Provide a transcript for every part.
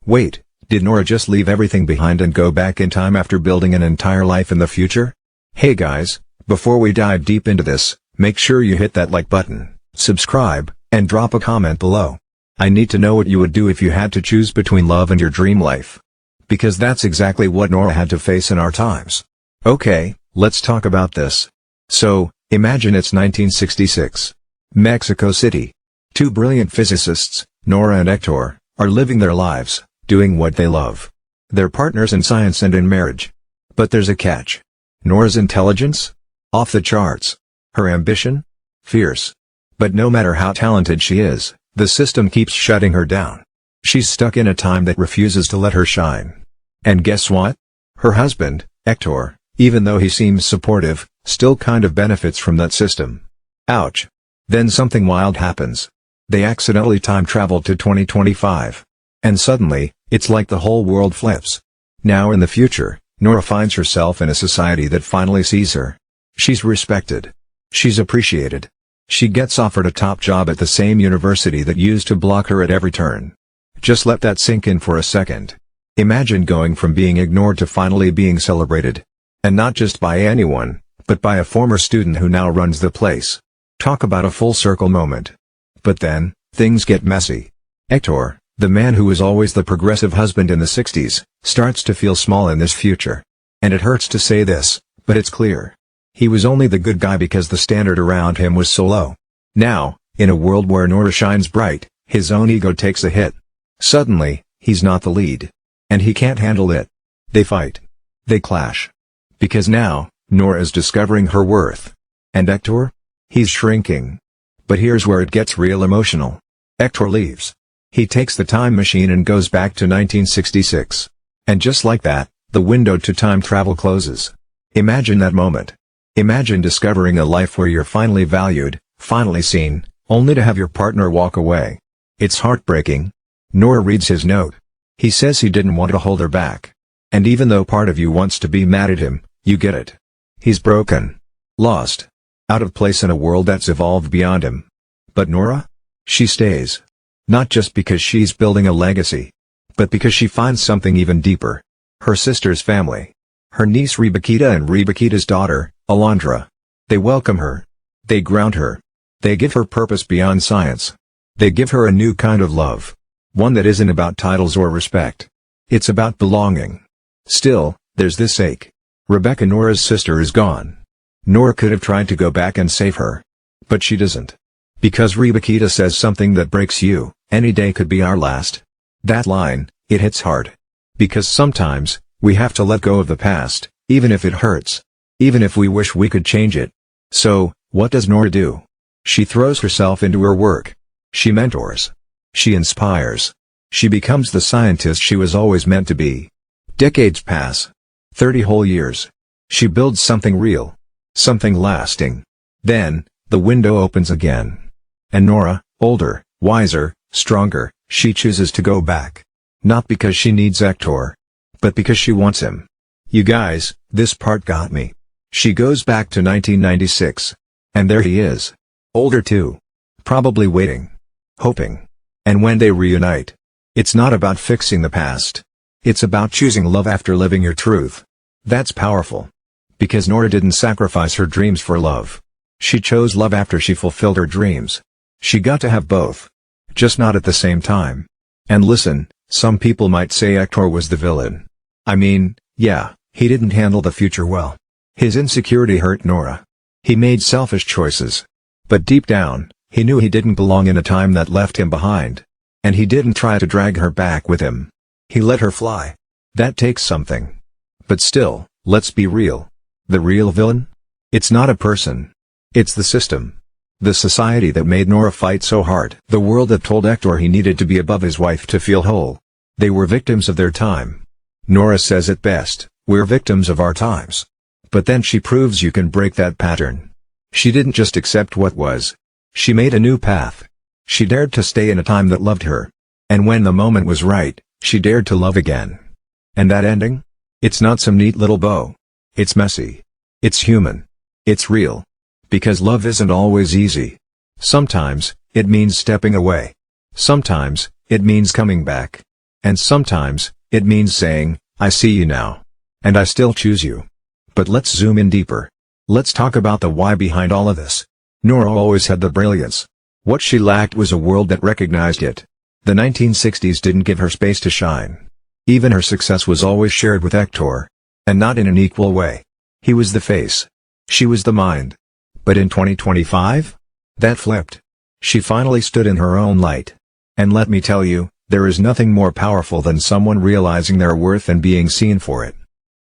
Wait, did Nora just leave everything behind and go back in time after building an entire life in the future? Hey guys, before we dive deep into this, make sure you hit that like button, subscribe, and drop a comment below. I need to know what you would do if you had to choose between love and your dream life. Because that's exactly what Nora had to face in our times. Okay, let's talk about this. So, imagine it's 1966. Mexico City. Two brilliant physicists, Nora and Héctor, are living their lives, doing what they love. They're partners in science and in marriage. But there's a catch. Nora's intelligence? Off the charts. Her ambition? Fierce. But no matter how talented she is, the system keeps shutting her down. She's stuck in a time that refuses to let her shine. And guess what? Her husband, Héctor, even though he seems supportive, still kind of benefits from that system. Ouch. Then something wild happens. They accidentally time travel to 2025. And suddenly, it's like the whole world flips. Now in the future, Nora finds herself in a society that finally sees her. She's respected. She's appreciated. She gets offered a top job at the same university that used to block her at every turn. Just let that sink in for a second. Imagine going from being ignored to finally being celebrated. And not just by anyone, but by a former student who now runs the place. Talk about a full circle moment. But then, things get messy. Héctor, the man who was always the progressive husband in the 60s, starts to feel small in this future. And it hurts to say this, but it's clear. He was only the good guy because the standard around him was so low. Now, in a world where Nora shines bright, his own ego takes a hit. Suddenly, he's not the lead. And he can't handle it. They fight. They clash. Because now, Nora is discovering her worth. And Héctor? He's shrinking. But here's where it gets real emotional. Héctor leaves. He takes the time machine and goes back to 1966. And just like that, the window to time travel closes. Imagine that moment. Imagine discovering a life where you're finally valued, finally seen, only to have your partner walk away. It's heartbreaking. Nora reads his note. He says he didn't want to hold her back. And even though part of you wants to be mad at him, you get it. He's broken. Lost. Out of place in a world that's evolved beyond him. But Nora? She stays. Not just because she's building a legacy. But because she finds something even deeper. Her sister's family. Her niece Rebequita and Rebequita's daughter, Alondra. They welcome her. They ground her. They give her purpose beyond science. They give her a new kind of love. One that isn't about titles or respect. It's about belonging. Still, there's this ache. Rebecca, Nora's sister, is gone. Nora could have tried to go back and save her. But she doesn't. Because Rebequita says something that breaks you, any day could be our last. That line, it hits hard. Because sometimes, we have to let go of the past, even if it hurts. Even if we wish we could change it. So, what does Nora do? She throws herself into her work. She mentors. She inspires. She becomes the scientist she was always meant to be. Decades pass. 30 whole years. She builds something real. Something lasting. Then, the window opens again. And Nora, older, wiser, stronger, she chooses to go back. Not because she needs Héctor. But because she wants him. You guys, this part got me. She goes back to 1996. And there he is. Older too. Probably waiting. Hoping. And when they reunite, it's not about fixing the past. It's about choosing love after living your truth. That's powerful. Because Nora didn't sacrifice her dreams for love. She chose love after she fulfilled her dreams. She got to have both. Just not at the same time. And listen, some people might say Héctor was the villain. I mean, yeah, he didn't handle the future well. His insecurity hurt Nora. He made selfish choices. But deep down, he knew he didn't belong in a time that left him behind. And he didn't try to drag her back with him. He let her fly. That takes something. But still, let's be real. The real villain? It's not a person. It's the system. The society that made Nora fight so hard. The world that told Héctor he needed to be above his wife to feel whole. They were victims of their time. Nora says it best, we're victims of our times. But then she proves you can break that pattern. She didn't just accept what was. She made a new path. She dared to stay in a time that loved her. And when the moment was right, she dared to love again. And that ending? It's not some neat little bow. It's messy. It's human. It's real. Because love isn't always easy. Sometimes, it means stepping away. Sometimes, it means coming back. And sometimes, it means saying, I see you now. And I still choose you. But let's zoom in deeper. Let's talk about the why behind all of this. Nora always had the brilliance. What she lacked was a world that recognized it. The 1960s didn't give her space to shine. Even her success was always shared with Héctor. And not in an equal way. He was the face. She was the mind. But in 2025? That flipped. She finally stood in her own light. And let me tell you, there is nothing more powerful than someone realizing their worth and being seen for it.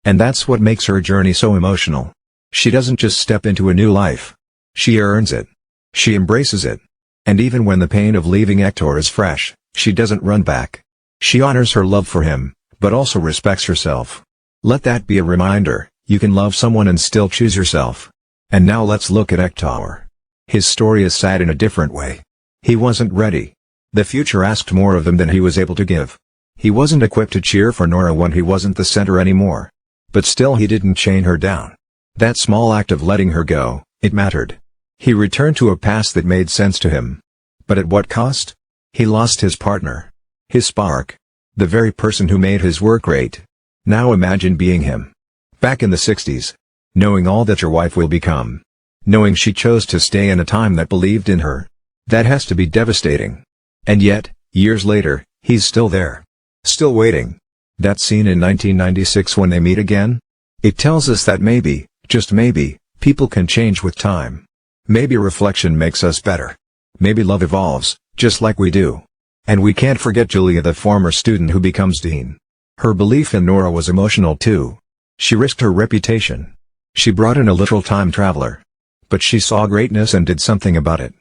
And that's what makes her journey so emotional. She doesn't just step into a new life. She earns it. She embraces it. And even when the pain of leaving Héctor is fresh, she doesn't run back. She honors her love for him, but also respects herself. Let that be a reminder, you can love someone and still choose yourself. And now let's look at Héctor. His story is sad in a different way. He wasn't ready. The future asked more of him than he was able to give. He wasn't equipped to cheer for Nora when he wasn't the center anymore. But still he didn't chain her down. That small act of letting her go, it mattered. He returned to a past that made sense to him. But at what cost? He lost his partner. His spark. The very person who made his work great. Now imagine being him. Back in the 60s. Knowing all that your wife will become. Knowing she chose to stay in a time that believed in her. That has to be devastating. And yet, years later, he's still there. Still waiting. That scene in 1996 when they meet again? It tells us that maybe, just maybe, people can change with time. Maybe reflection makes us better. Maybe love evolves, just like we do. And we can't forget Julia, the former student who becomes dean. Her belief in Nora was emotional too. She risked her reputation. She brought in a literal time traveler. But she saw greatness and did something about it.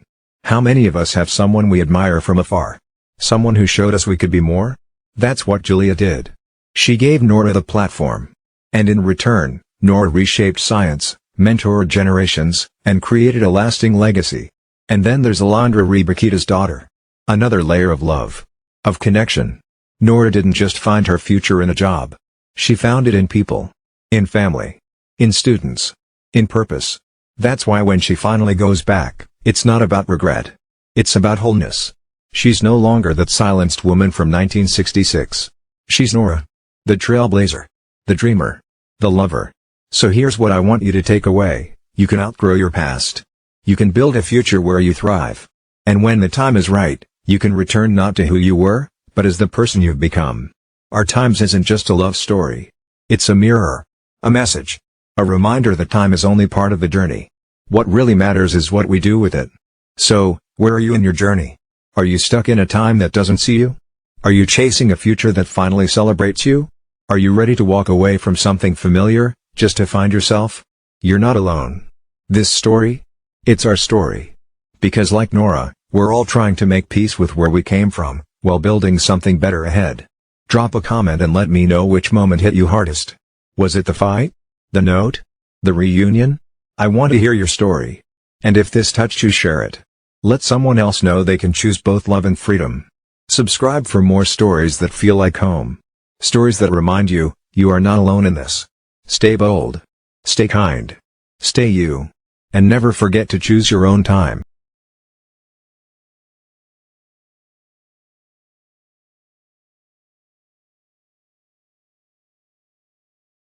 How many of us have someone we admire from afar? Someone who showed us we could be more? That's what Julia did. She gave Nora the platform. And in return, Nora reshaped science, mentored generations, and created a lasting legacy. And then there's Alondra Rebekita's daughter. Another layer of love. Of connection. Nora didn't just find her future in a job. She found it in people. In family. In students. In purpose. That's why when she finally goes back, it's not about regret. It's about wholeness. She's no longer that silenced woman from 1966. She's Nora. The trailblazer. The dreamer. The lover. So here's what I want you to take away. You can outgrow your past. You can build a future where you thrive. And when the time is right, you can return not to who you were, but as the person you've become. Our times isn't just a love story. It's a mirror. A message. A reminder that time is only part of the journey. What really matters is what we do with it. So, where are you in your journey? Are you stuck in a time that doesn't see you? Are you chasing a future that finally celebrates you? Are you ready to walk away from something familiar, just to find yourself? You're not alone. This story? It's our story. Because like Nora, we're all trying to make peace with where we came from, while building something better ahead. Drop a comment and let me know which moment hit you hardest. Was it the fight? The note? The reunion? I want to hear your story. And if this touched you, share it. Let someone else know they can choose both love and freedom. Subscribe for more stories that feel like home. Stories that remind you, you are not alone in this. Stay bold. Stay kind. Stay you. And never forget to choose your own time.